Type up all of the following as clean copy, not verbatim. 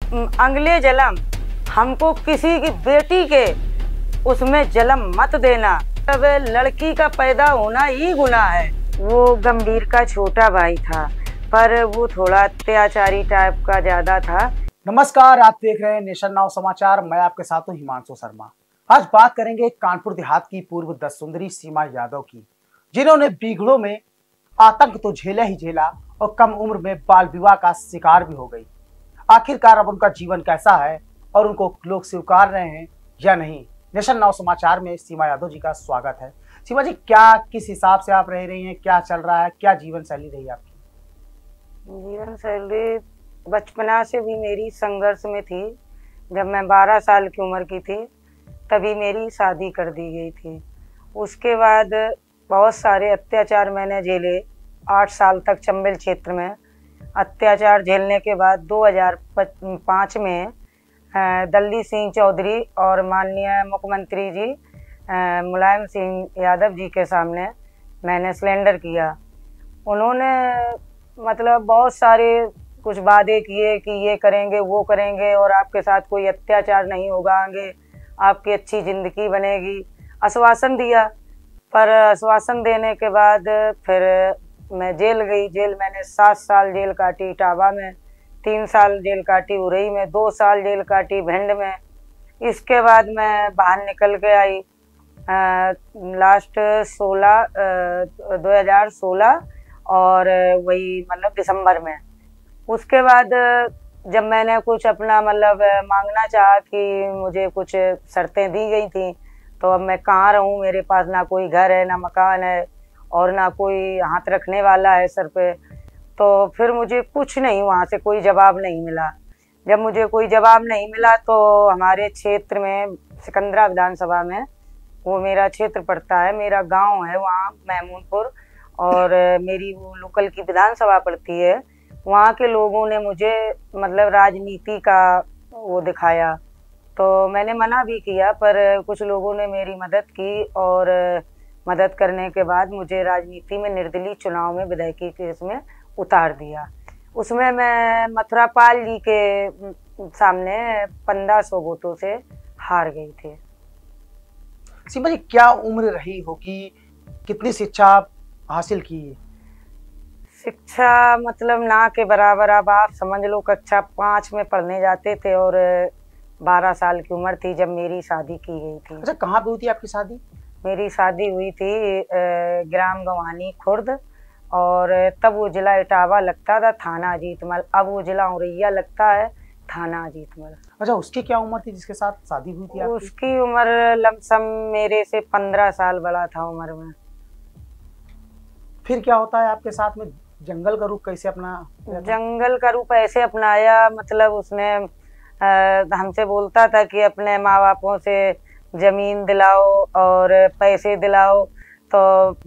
अंगले जलम, हमको किसी की बेटी के उसमें जलम मत देना। तब लड़की का पैदा होना ही गुनाह है। वो गंभीर का छोटा भाई था, पर वो थोड़ा अत्याचारी टाइप का ज्यादा था। नमस्कार, आप देख रहे हैं नेशन नाउ समाचार। मैं आपके साथ हूं हिमांशु शर्मा। आज बात करेंगे कानपुर देहात की पूर्व 10 सुंदरी सीमा यादव की, जिन्होंने बीघड़ों में आतंक तो झेला ही झेला और कम उम्र में बाल विवाह का शिकार भी हो गई। आखिरकार अब उनका जीवन कैसा है और उनको लोग स्वीकार रहे हैं या नहीं। नेशन नाउ समाचार में सीमा यादव जी का स्वागत है। सीमा जी, क्या किस हिसाब से आप रह रही हैं, क्या चल रहा है, क्या जीवन शैली रही आपकी? जीवन शैली बचपना से भी मेरी संघर्ष में थी। जब मैं 12 साल की उम्र की थी तभी मेरी शादी कर दी गई थी। उसके बाद बहुत सारे अत्याचार मैंने झेले। 8 साल तक चंबल क्षेत्र में अत्याचार झेलने के बाद 2005 में दलदीप सिंह चौधरी और माननीय मुख्यमंत्री जी मुलायम सिंह यादव जी के सामने मैंने सरेंडर किया। उन्होंने मतलब बहुत सारे कुछ वादे किए कि ये करेंगे वो करेंगे और आपके साथ कोई अत्याचार नहीं होगा, आगे आपकी अच्छी ज़िंदगी बनेगी, आश्वासन दिया। पर आश्वासन देने के बाद फिर मैं जेल गई। जेल मैंने 7 साल जेल काटी इटावा में, 3 साल जेल काटी उरई में, 2 साल जेल काटी भिंड में। इसके बाद मैं बाहर निकल के आई लास्ट 2016 और वही मतलब दिसंबर में। उसके बाद जब मैंने कुछ अपना मतलब मांगना चाहा कि मुझे कुछ शर्तें दी गई थी, तो अब मैं कहाँ रहूँ, मेरे पास ना कोई घर है ना मकान है और ना कोई हाथ रखने वाला है सर पे। तो फिर मुझे कुछ नहीं, वहाँ से कोई जवाब नहीं मिला। जब मुझे कोई जवाब नहीं मिला तो हमारे क्षेत्र में सिकंदरा विधानसभा में, वो मेरा क्षेत्र पड़ता है, मेरा गांव है वहाँ महमूदपुर, और मेरी वो लोकल की विधानसभा पड़ती है। वहाँ के लोगों ने मुझे मतलब राजनीति का वो दिखाया, तो मैंने मना भी किया, पर कुछ लोगों ने मेरी मदद की और मदद करने के बाद मुझे राजनीति में निर्दलीय चुनाव में विधायकी केस में उतार दिया। उसमें मैं मथुरापाल जी के सामने 1500 वोटों से हार गई थी। सीमा जी, क्या उम्र रही होगी, कितनी शिक्षा हासिल की? शिक्षा मतलब ना के बराबर। अब आप समझ लो कक्षा 5 में पढ़ने जाते थे और 12 साल की उम्र थी जब मेरी शादी की गई थी। अच्छा, कहाँ पे हुई थी आपकी शादी? मेरी शादी हुई थी ग्राम गवानी खुर्द, और तब वो जिला इटावा लगता था, थाना अजीतमल। अब वो जिला औरैया लगता है, थाना अजीतमल। अच्छा, उसकी क्या उम्र थी जिसके साथ शादी हुई थी आपकी? उसकी उम्र लमसम मेरे से 15 साल बड़ा था उम्र में। फिर क्या होता है आपके साथ में? जंगल का रुख कैसे अपना? जंगल का रूप ऐसे अपनाया, मतलब उसने हमसे बोलता था कि अपने माँ बापों से जमीन दिलाओ और पैसे दिलाओ। तो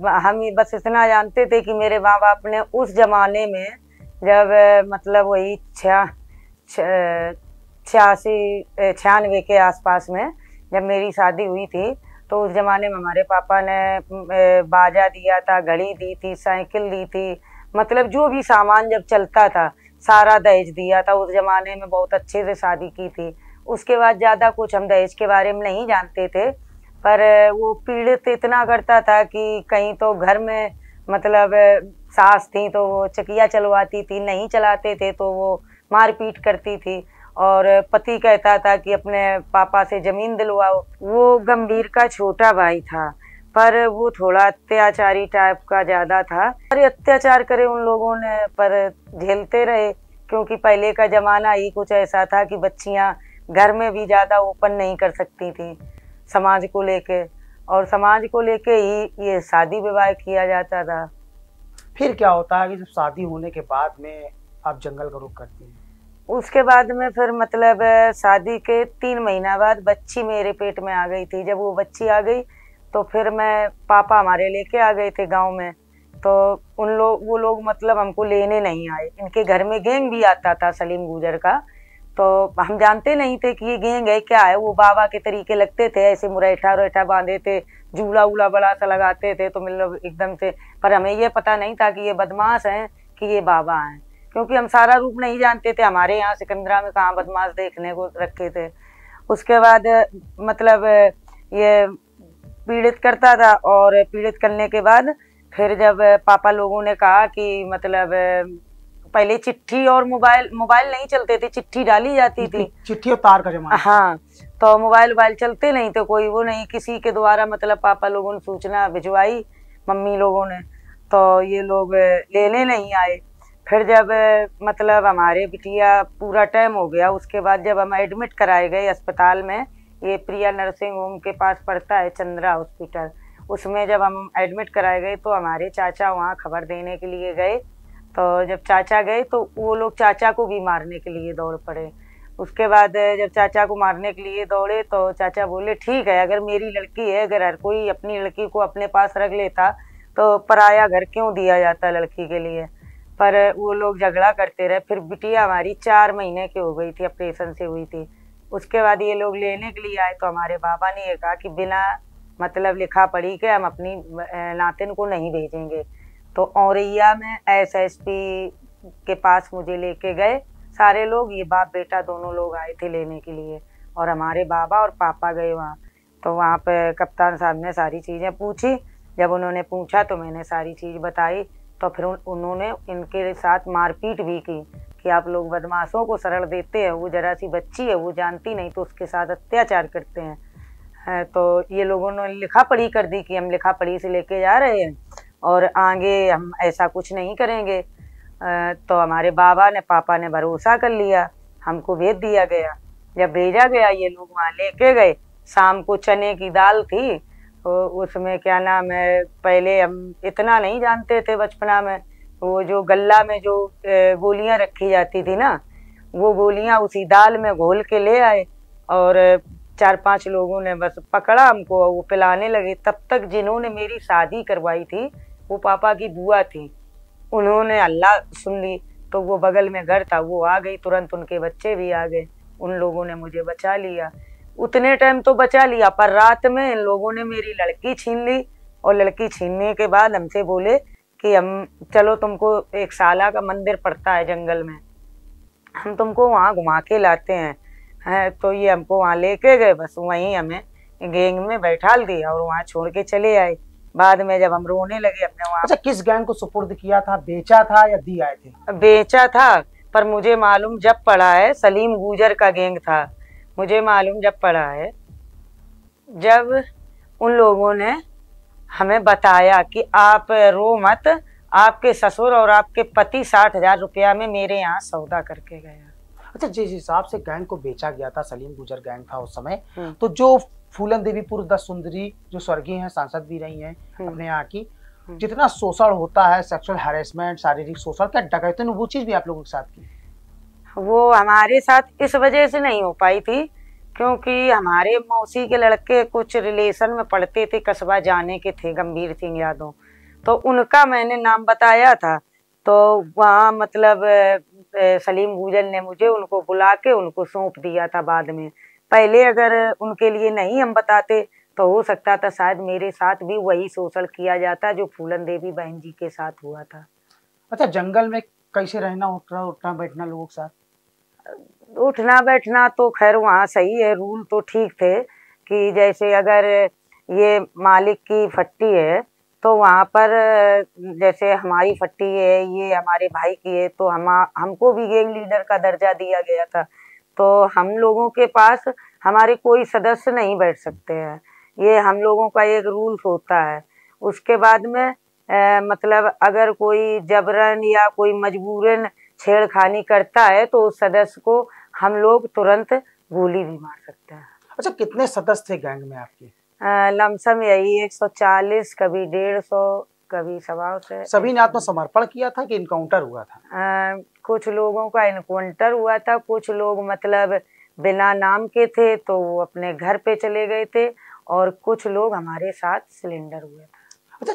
हम बस इतना जानते थे कि मेरे माँ बाप ने उस जमाने में, जब मतलब वही 96 के आसपास में जब मेरी शादी हुई थी, तो उस जमाने में हमारे पापा ने बाजा दिया था, घड़ी दी थी, साइकिल दी थी, मतलब जो भी सामान जब चलता था सारा दहेज दिया था। उस जमाने में बहुत अच्छे से शादी की थी। उसके बाद ज़्यादा कुछ हम दहेज के बारे में नहीं जानते थे, पर वो पीड़ित इतना करता था कि कहीं तो घर में मतलब सास थी तो वो चकिया चलवाती थी, नहीं चलाते थे तो वो मारपीट करती थी, और पति कहता था कि अपने पापा से जमीन दिलवाओ। वो गंभीर का छोटा भाई था, पर वो थोड़ा अत्याचारी टाइप का ज़्यादा था। अरे अत्याचार करे उन लोगों ने, पर झेलते रहे, क्योंकि पहले का ज़माना ही कुछ ऐसा था कि बच्चियां घर में भी ज़्यादा ओपन नहीं कर सकती थी समाज को लेके, और समाज को लेके ही ये शादी विवाह किया जाता था। फिर क्या होता है कि जब शादी होने के बाद में आप जंगल का रुख करती हैं? उसके बाद में फिर मतलब शादी के 3 महीना बाद बच्ची मेरे पेट में आ गई थी। जब वो बच्ची आ गई तो फिर मैं पापा हमारे लेके आ गए थे गांव में। तो वो लोग मतलब हमको लेने नहीं आए। इनके घर में गैंग भी आता था सलीम गुजर का, तो हम जानते नहीं थे कि ये गैंग है क्या है। वो बाबा के तरीके लगते थे, ऐसे मुरैठा उरैठा बांधे थे, झूला उला बड़ा सा लगाते थे, तो मतलब एकदम से, पर हमें ये पता नहीं था कि ये बदमाश हैं कि ये बाबा हैं। क्योंकि हम सारा रूप नहीं जानते थे, हमारे यहाँ सिकंदरा में कहाँ बदमाश देखने को रखे थे। उसके बाद मतलब ये पीड़ित करता था, और पीड़ित करने के बाद फिर जब पापा लोगों ने कहा कि मतलब पहले चिट्ठी और मोबाइल नहीं चलते थे, चिट्ठी डाली जाती थी, चिट्ठी और तार का जमाना। हाँ, तो मोबाइल चलते नहीं थे, कोई वो नहीं, किसी के द्वारा मतलब पापा लोगों ने सूचना भिजवाई मम्मी लोगों ने, तो ये लोग लेने नहीं आए। फिर जब मतलब हमारे बिटिया पूरा टाइम हो गया, उसके बाद जब हम एडमिट कराए गए अस्पताल में, ये प्रिया नर्सिंग होम के पास पड़ता है चंद्रा हॉस्पिटल, उसमें जब हम एडमिट कराए गए तो हमारे चाचा वहाँ खबर देने के लिए गए। तो जब चाचा गए तो वो लोग चाचा को भी मारने के लिए दौड़ पड़े। उसके बाद जब चाचा को मारने के लिए दौड़े तो चाचा बोले ठीक है, अगर मेरी लड़की है, अगर हर कोई अपनी लड़की को अपने पास रख लेता तो पराया घर क्यों दिया जाता लड़की के लिए। पर वो लोग झगड़ा करते रहे। फिर बिटिया हमारी 4 महीने की हो गई थी, ऑपरेशन से हुई थी। उसके बाद ये लोग लेने के लिए आए तो हमारे बाबा ने ये कहा कि बिना मतलब लिखा पढ़ी के हम अपनी नातिन को नहीं भेजेंगे। तो औरैया में एसएसपी के पास मुझे लेके गए सारे लोग, ये बाप बेटा दोनों लोग आए थे लेने के लिए, और हमारे बाबा और पापा गए वहाँ। तो वहाँ पे कप्तान साहब ने सारी चीज़ें पूछी। जब उन्होंने पूछा तो मैंने सारी चीज़ बताई। तो फिर उन्होंने इनके साथ मारपीट भी की कि आप लोग बदमाशों को शरण देते हैं, वो जरा सी बच्ची है, वो जानती नहीं, तो उसके साथ अत्याचार करते हैं। तो ये लोगों ने लिखा पढ़ी कर दी कि हम लिखा पढ़ी से लेके जा रहे हैं और आगे हम ऐसा कुछ नहीं करेंगे। तो हमारे पापा ने भरोसा कर लिया, हमको भेज दिया गया। जब भेजा गया ये लोग वहाँ लेके गए, शाम को चने की दाल थी, तो उसमें क्या नाम है, पहले हम इतना नहीं जानते थे बचपना में, वो जो गल्ला में जो गोलियां रखी जाती थी ना, वो गोलियां उसी दाल में घोल के ले आए, और 4-5 लोगों ने बस पकड़ा हमको, वो पिलाने लगे। तब तक जिन्होंने मेरी शादी करवाई थी वो पापा की बुआ थी, उन्होंने अल्लाह सुन ली, तो वो बगल में घर था, वो आ गई तुरंत, उनके बच्चे भी आ गए, उन लोगों ने मुझे बचा लिया। उतने टाइम तो बचा लिया, पर रात में इन लोगों ने मेरी लड़की छीन ली, और लड़की छीनने के बाद हमसे बोले कि हम चलो तुमको एक साला का मंदिर पड़ता है जंगल में, हम तुमको वहाँ घुमा के लाते हैं। तो ये हमको वहाँ लेके गए, बस वहीं हमें गैंग में बैठाल दिया और वहाँ छोड़ के चले आए। बाद में जब हम रोने लगे अपने वहाँ। अच्छा, किस गैंग को सुपुर्द किया था, बेचा था या दी आए थे? बेचा था, पर मुझे मालूम जब पड़ा है सलीम गुजर का गैंग था, मुझे मालूम जब पड़ा है जब उन लोगों ने हमें बताया कि आप रो मत, आपके ससुर और आपके पति 60,000 रुपया में मेरे यहाँ सौदा करके गया। अच्छा, जिस हिसाब से गैंग को बेचा गया था, सलीम गुजर गैंग था उस समय, तो जो फूलन देवीपुर दस सुंदरी जो स्वर्गीय हैं, सांसद भी रही हैं अपने यहाँ की, जितना शोषण होता है, सेक्सुअल हैरेसमेंट, शारीरिक शोषण, क्या डकैती ने वो चीज भी आप लोगों के साथ की? वो हमारे साथ इस वजह से नहीं हो पाई थी क्योंकि हमारे मौसी के लड़के कुछ रिलेशन में पढ़ते थे, कस्बा जाने के थे, गंभीर सिंह यादव, तो उनका मैंने नाम बताया था। तो वहाँ मतलब सलीम गुजर ने मुझे उनको बुला के उनको सौंप दिया था बाद में। पहले अगर उनके लिए नहीं हम बताते तो हो सकता था शायद मेरे साथ भी वही शोषण किया जाता जो फूलन देवी बहन जी के साथ हुआ था। अच्छा, जंगल में कैसे रहना, उठना बैठना लोगों के साथ? उठना बैठना तो खैर वहाँ सही है, रूल तो ठीक थे कि जैसे अगर ये मालिक की फट्टी है तो वहाँ पर जैसे हमारी फट्टी है, ये हमारे भाई की है, तो हमको भी गैंग लीडर का दर्जा दिया गया था। तो हम लोगों के पास हमारे कोई सदस्य नहीं बैठ सकते हैं, ये हम लोगों का एक रूल्स होता है। उसके बाद में मतलब अगर कोई जबरन या कोई मजबूरन छेड़खानी करता है तो उस सदस्य को हम लोग तुरंत गोली भी मार सकते हैं। अच्छा, कितने सदस्य थे गैंग में आपके? लमसम यही 140, कभी 150, कभी 125। सभी ने आत्मसमर्पण किया था कि इनकाउंटर हुआ था? कुछ लोगों का इनकाउंटर हुआ था, कुछ लोग मतलब बिना नाम के थे तो वो अपने घर पे चले गए थे, और कुछ लोग हमारे साथ सिलेंडर हुए था। अच्छा,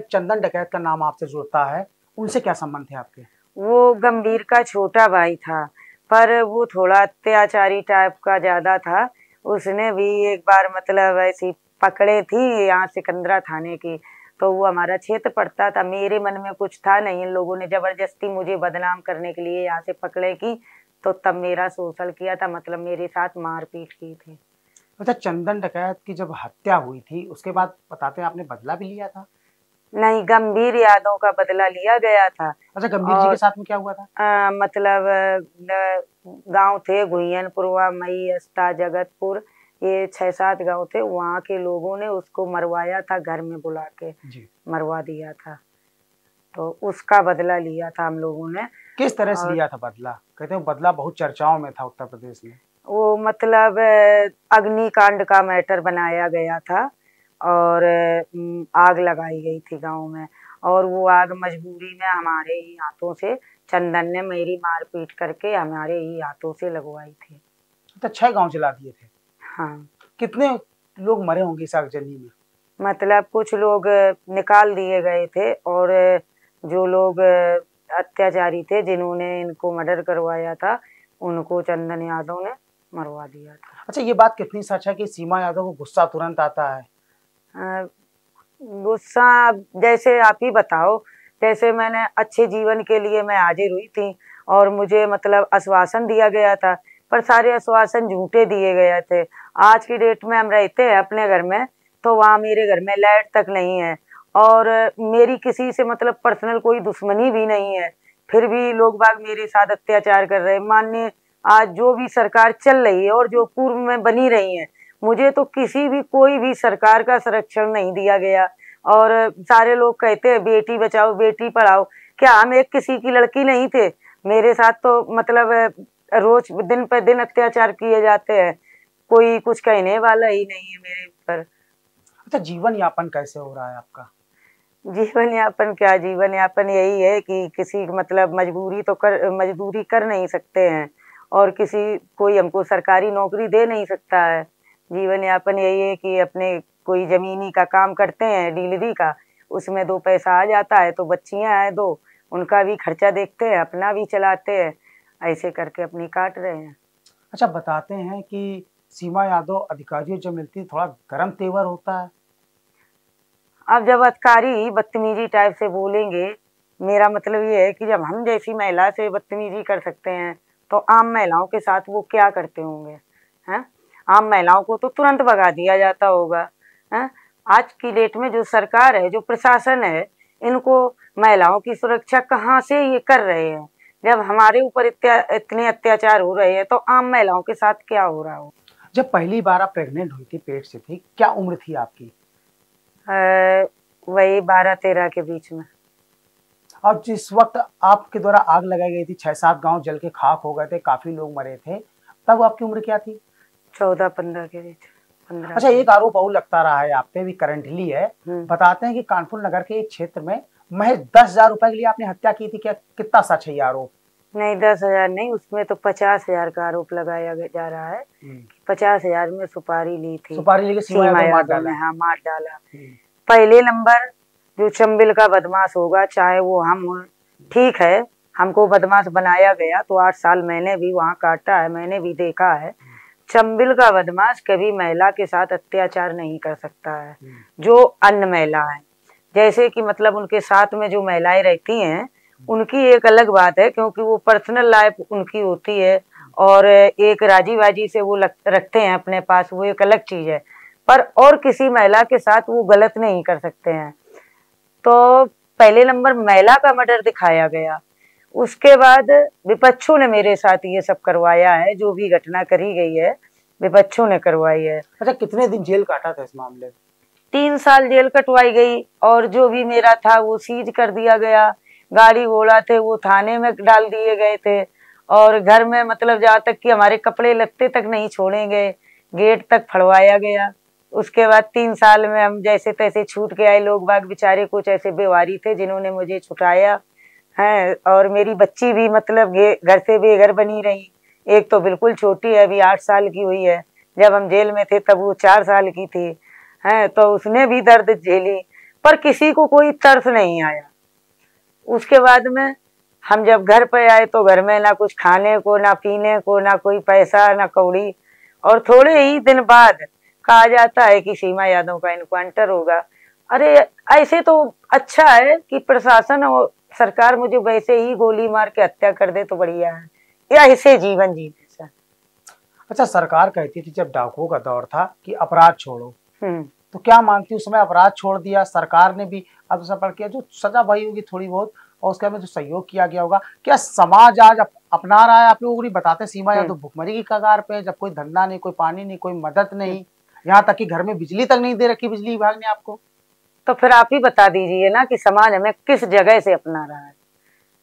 चंदन डकैत का नाम आपसे जुड़ता है, उनसे क्या संबंध थे आपके? वो गंभीर का छोटा भाई था, पर वो थोड़ा अत्याचारी टाइप का ज्यादा था। उसने भी एक बार मतलब ऐसी पकड़े थी यहाँ सिकंदरा थाने की, तो वो हमारा क्षेत्र पड़ता था। मेरे मन में कुछ था नहीं, इन लोगों ने जबरदस्ती मुझे बदनाम करने के लिए यहाँ से पकड़े की, तो तब मेरा शोषण किया था, मतलब मेरे साथ मारपीट की थी। अच्छा, चंदन डकैत की जब हत्या हुई थी उसके बाद बताते हैं आपने बदला भी लिया था? नहीं, गंभीर यादों का बदला लिया गया था। अच्छा, गंभीर जी और के साथ में क्या हुआ था? मतलब गांव थे गुहियनपुरवा, मई, अस्ता, जगतपुर, ये 6-7 गांव थे। वहाँ के लोगों ने उसको मरवाया था, घर में बुला के जी। मरवा दिया था। तो उसका बदला लिया था हम लोगों ने। किस तरह से और लिया था बदला? कहते हैं बदला बहुत चर्चाओं में था उत्तर प्रदेश में। वो मतलब अग्निकांड का मैटर बनाया गया था और आग लगाई गई थी गांव में। और वो आग मजबूरी में हमारे ही हाथों से, चंदन ने मेरी मारपीट करके हमारे ही हाथों से लगवाई थी। तो 6 गांव जला दिए थे। हाँ, कितने लोग मरे होंगे इस आगजनी में? मतलब कुछ लोग निकाल दिए गए थे, और जो लोग अत्याचारी थे जिन्होंने इनको मर्डर करवाया था, उनको चंदन यादव ने मरवा दिया था। अच्छा, ये बात कितनी सच है कि सीमा यादव को गुस्सा तुरंत आता है? अ, गुस्सा, जैसे आप ही बताओ, जैसे मैंने अच्छे जीवन के लिए मैं हाजिर हुई थी और मुझे मतलब आश्वासन दिया गया था, पर सारे आश्वासन झूठे दिए गए थे। आज की डेट में हम रहते हैं अपने घर में, तो वहाँ मेरे घर में लाइट तक नहीं है, और मेरी किसी से मतलब पर्सनल कोई दुश्मनी भी नहीं है, फिर भी लोग बाग मेरे साथ अत्याचार कर रहे हैं। माननीय आज जो भी सरकार चल रही है और जो पूर्व में बनी रही है, मुझे तो किसी भी कोई भी सरकार का संरक्षण नहीं दिया गया। और सारे लोग कहते हैं बेटी बचाओ बेटी पढ़ाओ, क्या हम एक किसी की लड़की नहीं थे? मेरे साथ तो मतलब रोज दिन पे दिन अत्याचार किए जाते हैं, कोई कुछ कहने वाला ही नहीं है मेरे ऊपर। अच्छा, जीवन यापन कैसे हो रहा है आपका? जीवन यापन क्या, जीवन यापन यही है कि किसी मतलब मजदूरी कर नहीं सकते हैं, और किसी कोई हमको सरकारी नौकरी दे नहीं सकता है। जीवन यापन यही है कि अपने कोई जमीनी का काम करते हैं, डीलरी का, उसमें 2 पैसा आ जाता है, तो बच्चियां हैं 2, उनका भी खर्चा देखते हैं, अपना भी चलाते हैं, ऐसे करके अपनी काट रहे हैं। अच्छा, बताते हैं कि सीमा यादव अधिकारियों जब मिलती है थोड़ा गर्म तेवर होता है। अब जब अधिकारी बदतमीजी टाइप से बोलेंगे, मेरा मतलब ये है कि जब हम जैसी महिला से बदतमीजी कर सकते हैं, तो आम महिलाओं के साथ वो क्या करते होंगे? हैं? आम महिलाओं को तो तुरंत भगा दिया जाता होगा। हैं? आज की डेट में जो सरकार है, जो प्रशासन है, इनको महिलाओं की सुरक्षा कहाँ से ये कर रहे हैं? जब हमारे ऊपर इतने अत्याचार हो रहे हैं, तो आम महिलाओं के साथ क्या हो रहा हो? जब पहली बार आप प्रेग्नेंट हुई थी, पेट से थी, क्या उम्र थी आपकी? वही 12-13 के बीच में। और जिस वक्त आपके द्वारा आग लगाई गई थी, 6-7 गांव जल के खाक हो गए थे, काफी लोग मरे थे, तब आपकी उम्र क्या थी? 14-15 के बीच, 15। अच्छा, एक आरोप और लगता रहा है आप पे भी करंटली है। बताते हैं कि कानपुर नगर के एक क्षेत्र में महज 10,000 रुपए के लिए आपने हत्या की थी। क्या, कितना सच है ये आरोप? नहीं, 10,000 नहीं, उसमें तो 50,000 का आरोप लगाया जा रहा है। 50,000 में सुपारी ली थी, सुपारी लेके सीमा सीमा यादव मार यादव डाला। ने, हाँ, मार डाला। पहले नंबर जो चंबिल का बदमाश होगा, चाहे वो हम हो, ठीक है, हमको बदमाश बनाया गया तो 8 साल मैंने भी वहाँ काटा है, मैंने भी देखा है। चंबिल का बदमाश कभी महिला के साथ अत्याचार नहीं कर सकता है, जो अन्य महिला है। जैसे कि मतलब उनके साथ में जो महिलाएं रहती हैं, उनकी एक अलग बात है, क्योंकि वो पर्सनल लाइफ उनकी होती है, और एक राजी बाजी से वो रखते हैं अपने पास, वो एक अलग चीज है। पर और किसी महिला के साथ वो गलत नहीं कर सकते हैं। तो पहले नंबर महिला का मर्डर दिखाया गया, उसके बाद विपक्षों ने मेरे साथ ये सब करवाया है, जो भी घटना करी गई है विपक्षों ने करवाई है। अच्छा, कितने दिन जेल काटा था इस मामले में? 3 साल जेल कटवाई गई, और जो भी मेरा था वो सीज कर दिया गया, गाड़ी घोड़ा थे वो थाने में डाल दिए गए थे, और घर में मतलब जहाँ तक कि हमारे कपड़े लत्ते तक नहीं छोड़ेंगे, गेट तक फड़वाया गया। उसके बाद 3 साल में हम जैसे तैसे छूट के आए। लोग बाग बेचारे कुछ ऐसे बेवारी थे जिन्होंने मुझे छुटाया है, और मेरी बच्ची भी मतलब घर से बेघर बनी रही। एक तो बिल्कुल छोटी है, अभी 8 साल की हुई है, जब हम जेल में थे तब वो 4 साल की थी, है, तो उसने भी दर्द झेली, पर किसी को कोई तरस नहीं आया। उसके बाद में हम जब घर पे आए तो घर में ना कुछ खाने को, ना पीने को, ना कोई पैसा, ना कौड़ी, और थोड़े ही दिन बाद कहा जाता है कि सीमा यादव का इनकाउंटर होगा। अरे ऐसे तो अच्छा है कि प्रशासन और सरकार मुझे वैसे ही गोली मार के हत्या कर दे तो बढ़िया है, या ऐसे जीवन जीने से। अच्छा, सरकार कहती थी जब डाकुओं का दौर था कि अपराध छोड़ो, हम्म। तो क्या मानती उस समय अपराध छोड़ दिया सरकार ने भी, अब सफल किया, जो सजा भई होगी थोड़ी बहुत और उसके में जो सहयोग किया गया होगा, क्या समाज आज अपना रहा है? आप लोगों को नहीं बताते सीमा या तो भुखमरी की कगार पे है, जब कोई धंधा नहीं, कोई पानी नहीं, कोई मदद नहीं, यहाँ तक कि घर में बिजली तक नहीं दे रखी बिजली विभाग ने आपको। तो फिर आप ही बता दीजिए ना कि समाज हमें किस जगह से अपना रहा है,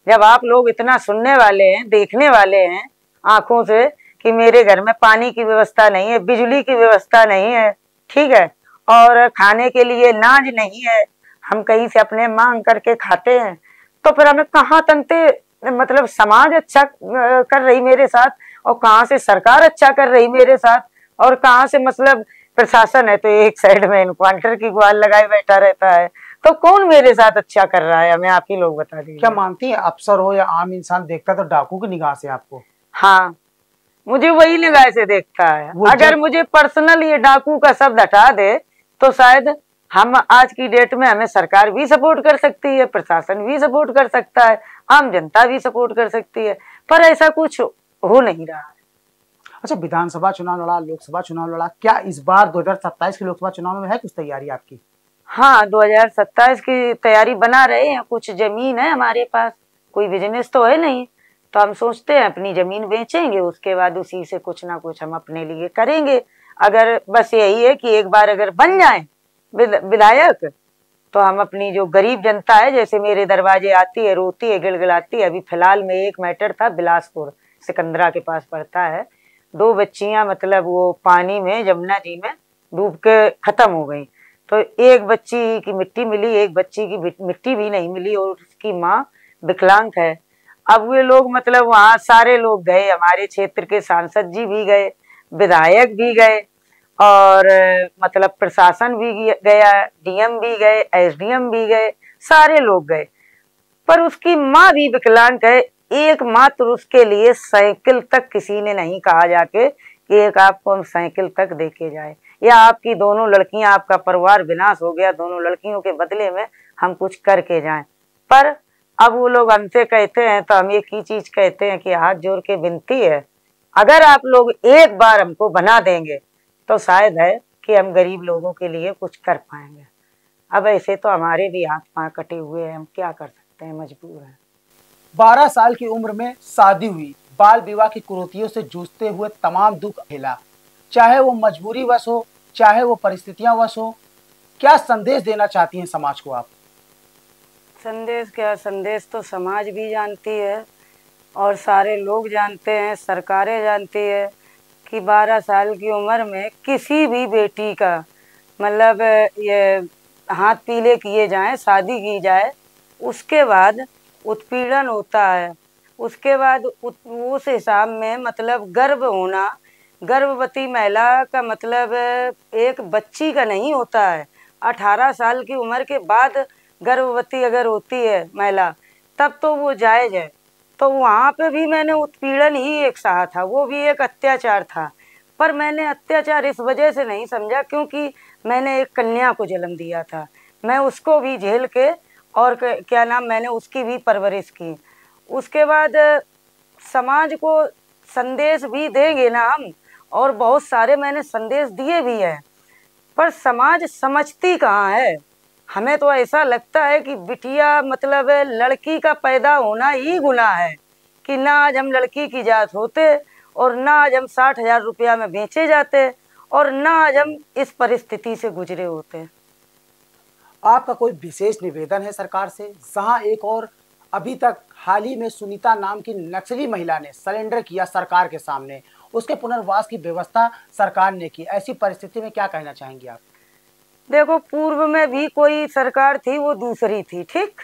जब आप लोग इतना सुनने वाले हैं, देखने वाले हैं आंखों से कि मेरे घर में पानी की व्यवस्था नहीं है, बिजली की व्यवस्था नहीं है, ठीक है, और खाने के लिए नाज नहीं है, हम कहीं से अपने मांग करके खाते हैं, तो फिर हमें कहाँ तनते, मतलब समाज अच्छा कर रही मेरे साथ, और कहाँ से सरकार अच्छा कर रही मेरे साथ, और कहाँ से मतलब प्रशासन है तो एक साइड में इन्काउंटर की गुहार लगाए बैठा रहता है, तो कौन मेरे साथ अच्छा कर रहा है? हमें आप ही लोग बता दीजिए। क्या मानती है अफसर हो या आम इंसान देखता तो डाकू की निगाह से आपको? हाँ, मुझे वही निगाह से देखता है। अगर मुझे पर्सनल ये डाकू का शब्द हटा दे तो शायद हम आज की डेट में, हमें सरकार भी सपोर्ट कर सकती है, प्रशासन भी सपोर्ट कर सकता है, आम जनता भी सपोर्ट कर सकती है, पर ऐसा कुछ हो नहीं रहा है। अच्छा, विधानसभा चुनाव लड़ा, लोकसभा चुनाव लड़ा, क्या इस बार 2027 के लोकसभा चुनाव में है कुछ तैयारी आपकी? हाँ, 2027 की तैयारी बना रहे हैं। कुछ जमीन है हमारे पास, कोई बिजनेस तो है नहीं, तो हम सोचते हैं अपनी जमीन बेचेंगे, उसके बाद उसी से कुछ ना कुछ हम अपने लिए करेंगे। अगर बस यही है कि एक बार अगर बन जाए विधायक, तो हम अपनी जो गरीब जनता है, जैसे मेरे दरवाजे आती है, रोती है, गिड़गिड़ाती है। अभी फिलहाल में एक मैटर था, बिलासपुर सिकंदरा के पास पड़ता है, 2 बच्चियां मतलब वो पानी में, यमुना जी में डूब के खत्म हो गई। तो एक बच्ची की मिट्टी मिली, एक बच्ची की मिट्टी भी नहीं मिली, और उसकी माँ विकलांग है। अब वे लोग मतलब वहां सारे लोग गए, हमारे क्षेत्र के सांसद जी भी गए, विधायक भी गए, और मतलब प्रशासन भी गया, डीएम भी गए, एसडीएम भी गए, सारे लोग गए, पर उसकी माँ भी विकलांग है। एकमात्र उसके लिए साइकिल तक किसी ने नहीं कहा जाके कि एक आपको हम साइकिल तक देके जाए, या आपकी दोनों लड़कियां, आपका परिवार विनाश हो गया, दोनों लड़कियों के बदले में हम कुछ करके जाएं। पर अब वो लोग हमसे कहते हैं तो हम एक ही चीज कहते हैं कि हाथ जोड़ के विनती है, अगर आप लोग एक बार हमको बना देंगे तो शायद है कि हम गरीब लोगों के लिए कुछ कर पाएंगे। अब ऐसे तो हमारे भी हाथ पांव कटे हुए हैं, हम क्या कर सकते हैं, मजबूर हैं। 12 साल की उम्र में शादी हुई, बाल विवाह की कुरीतियों से जूझते हुए तमाम दुख झेला, चाहे वो मजबूरी वश हो, चाहे वो परिस्थितियां वश हो, क्या संदेश देना चाहती हैं समाज को आप? संदेश क्या, संदेश तो समाज भी जानती है और सारे लोग जानते हैं, सरकारें जानती है कि 12 साल की उम्र में किसी भी बेटी का मतलब ये हाथ पीले किए जाएं, शादी की जाए, उसके बाद उत्पीड़न होता है। उसके बाद उस हिसाब में मतलब गर्भ होना, गर्भवती महिला का मतलब एक बच्ची का नहीं होता है। 18 साल की उम्र के बाद गर्भवती अगर होती है महिला, तब तो वो जायज है। तो वहाँ पे भी मैंने उत्पीड़न ही एक सहा था, वो भी एक अत्याचार था, पर मैंने अत्याचार इस वजह से नहीं समझा क्योंकि मैंने एक कन्या को जन्म दिया था, मैं उसको भी झेल के, और क्या नाम, मैंने उसकी भी परवरिश की। उसके बाद समाज को संदेश भी देंगे ना हम, और बहुत सारे मैंने संदेश दिए भी हैं, पर समाज समझती कहाँ है। हमें तो ऐसा लगता है कि बिटिया मतलब लड़की का पैदा होना ही गुनाह है, कि ना आज हम लड़की की जात होते, और ना आज हम 60,000 रुपया में बेचे जाते, और ना आज हम इस परिस्थिति से गुजरे होते। आपका कोई विशेष निवेदन है सरकार से? जहां एक और अभी तक हाल ही में सुनीता नाम की नक्सली महिला ने सरेंडर किया सरकार के सामने, उसके पुनर्वास की व्यवस्था सरकार ने की, ऐसी परिस्थिति में क्या कहना चाहेंगी आप? देखो, पूर्व में भी कोई सरकार थी, वो दूसरी थी, ठीक,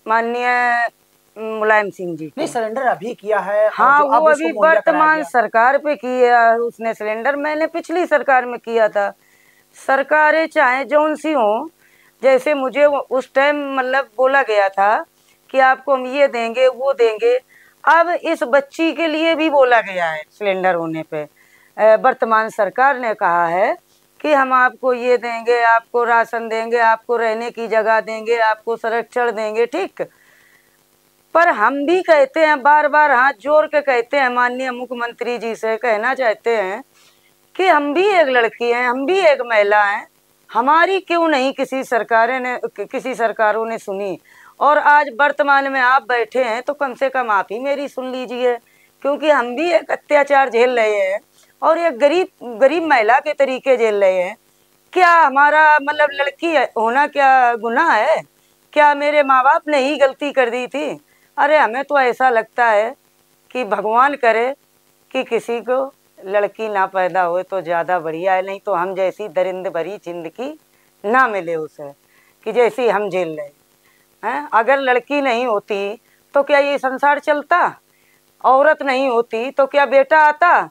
माननीय मुलायम सिंह जी नहीं, सरेंडर अभी किया है। हाँ, वो अभी वर्तमान सरकार पे किया उसने सिलेंडर, मैंने पिछली सरकार में किया था। सरकारें चाहे जौन सी हो, जैसे मुझे उस टाइम मतलब बोला गया था कि आपको हम ये देंगे वो देंगे, अब इस बच्ची के लिए भी बोला गया है सिलेंडर होने पे। वर्तमान सरकार ने कहा है कि हम आपको ये देंगे, आपको राशन देंगे, आपको रहने की जगह देंगे, आपको संरक्षण देंगे, ठीक। पर हम भी कहते हैं, बार बार हाथ जोड़ के कहते हैं, माननीय मुख्यमंत्री जी से कहना चाहते हैं कि हम भी एक लड़की हैं, हम भी एक महिला हैं, हमारी क्यों नहीं किसी सरकारों ने सुनी। और आज वर्तमान में आप बैठे हैं तो कम से कम आप ही मेरी सुन लीजिए, क्योंकि हम भी एक अत्याचार झेल रहे हैं और एक गरीब महिला के तरीके झेल रहे हैं। क्या हमारा मतलब लड़की होना क्या गुनाह है? क्या मेरे माँ बाप ने ही गलती कर दी थी? अरे हमें तो ऐसा लगता है कि भगवान करे कि किसी को लड़की ना पैदा हो तो ज़्यादा बढ़िया है, नहीं तो हम जैसी दरिंद भरी जिंदगी ना मिले उसे, कि जैसी हम झेल रहे हैं। अगर लड़की नहीं होती तो क्या ये संसार चलता? औरत नहीं होती तो क्या बेटा आता?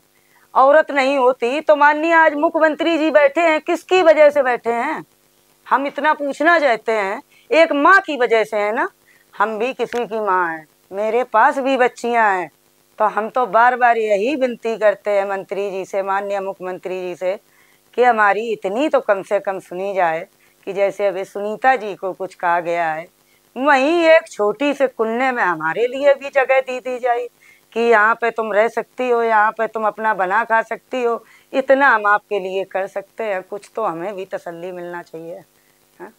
औरत नहीं होती तो माननीय आज मुख्यमंत्री जी बैठे हैं, किसकी वजह से बैठे हैं? हम इतना पूछना चाहते हैं, एक माँ की वजह से है ना। हम भी किसी की माँ हैं, मेरे पास भी बच्चियाँ हैं, तो हम तो बार बार यही विनती करते हैं मंत्री जी से, माननीय मुख्यमंत्री जी से, कि हमारी इतनी तो कम से कम सुनी जाए कि जैसे अभी सुनीता जी को कुछ कहा गया है, वहीं एक छोटी से कुन्ने में हमारे लिए भी जगह दी जाए कि यहाँ पे तुम रह सकती हो, यहाँ पे तुम अपना बना खा सकती हो, इतना हम आपके लिए कर सकते हैं, कुछ तो हमें भी तसल्ली मिलना चाहिए। हाँ?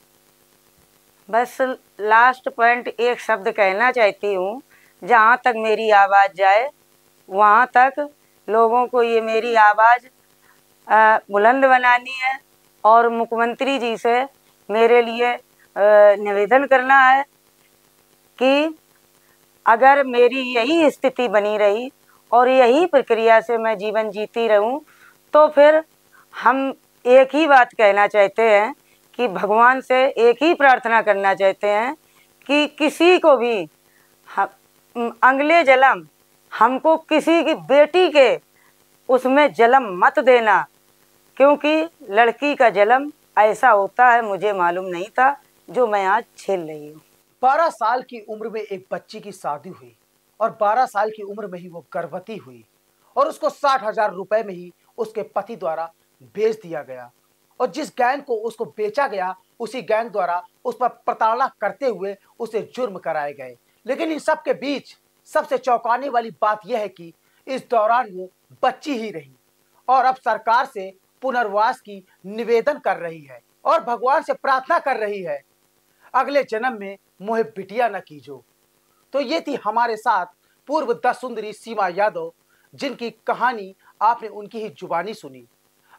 बस लास्ट पॉइंट एक शब्द कहना चाहती हूँ, जहाँ तक मेरी आवाज़ जाए वहाँ तक लोगों को ये मेरी आवाज़ बुलंद बनानी है और मुख्यमंत्री जी से मेरे लिए निवेदन करना है कि अगर मेरी यही स्थिति बनी रही और यही प्रक्रिया से मैं जीवन जीती रहूं, तो फिर हम एक ही बात कहना चाहते हैं कि भगवान से एक ही प्रार्थना करना चाहते हैं कि किसी को भी अगले जन्म हमको किसी की बेटी के उसमें जन्म मत देना, क्योंकि लड़की का जन्म ऐसा होता है, मुझे मालूम नहीं था, जो मैं आज झेल रही हूँ। 12 साल की उम्र में एक बच्ची की शादी हुई और 12 साल की उम्र में ही वो गर्भवती हुई और उसको 60,000 रुपए में ही उसके पति द्वारा बेच दिया गया और जिस गैंग को उसको बेचा गया उसी गैंग द्वारा उस पर प्रताड़ना करते हुए उसे जुर्म कराए गए। लेकिन इन सब के बीच सबसे चौंकाने वाली बात यह है कि इस दौरान वो बच्ची ही रही और अब सरकार से पुनर्वास की निवेदन कर रही है और भगवान से प्रार्थना कर रही है, अगले जन्म में मोहे बिटिया न कीजो। तो ये थी हमारे साथ पूर्व 10 सुंदरी सीमा यादव, जिनकी कहानी आपने उनकी ही जुबानी सुनी।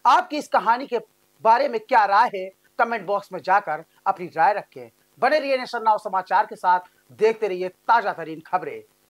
आपकी इस कहानी के बारे में क्या राय है, कमेंट बॉक्स में जाकर अपनी राय रखें। बने रहिए नेशन नाउ समाचार के साथ, देखते रहिए ताजा तरीन खबरें।